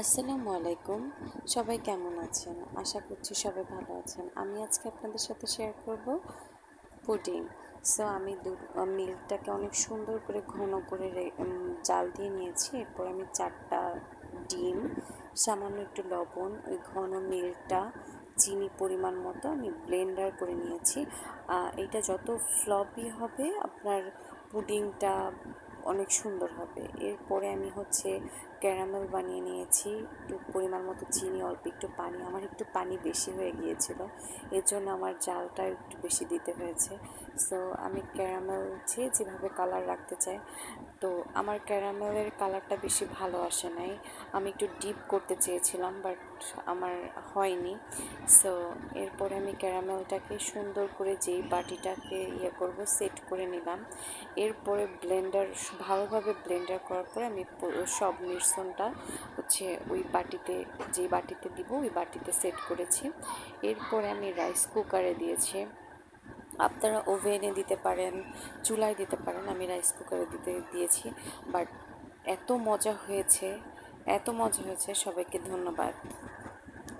আসসালামু আলাইকুম। সবাই কেমন আছেন? আশা করছি সবাই ভালো আছেন। আমি আজকে আপনাদের সাথে শেয়ার করব পুডিং। সো আমি মিল্কটাকে অনেক সুন্দর করে ঘন করে জাল দিয়ে নিয়েছি। এরপর আমি 4টা ডিম, সামান্য একটু লবণ, ওই ঘন মিল্কটা, চিনি পরিমাণ মতো আমি ব্লেন্ডার করে নিয়েছি। এইটা যত ফ্লপি হবে আপনার পুডিংটা অনেক সুন্দর হবে। এরপরে আমি ক্যারামেল বানিয়ে নিয়েছি, একটু পরিমাণ মতো চিনি, অল্প একটু পানি। আমার একটু পানি বেশি হয়ে গিয়েছিল, এর জন্য আমার জালটা একটু বেশি দিতে হয়েছে। সো আমি ক্যারামেল যেভাবে কালার রাখতে চাই, তো আমার ক্যারামেলের কালারটা বেশি ভালো আসে নাই। আমি একটু ডিপ করতে চেয়েছিলাম, বাট আমার হয়নি। সো এরপরে আমি ক্যারামেলটাকে সুন্দর করে যেই বাটিটাকে করব সেট করে নিলাম। এরপরে ভালোভাবে ব্লেন্ডার করার পরে আমি সব মিশ্রণটা ওই বাটিতে, যেই বাটিতে দিব ওই বাটিতে সেট করেছি। এরপরে আমি রাইস কুকারে দিয়েছি। আপনারা ওভেনে দিতে পারেন, চুলায় দিতে পারেন, আমি রাইস কুকারে দিয়েছি। বাট এত মজা হয়েছে, এত মজা হয়েছে, সবাইকে ধন্যবাদ।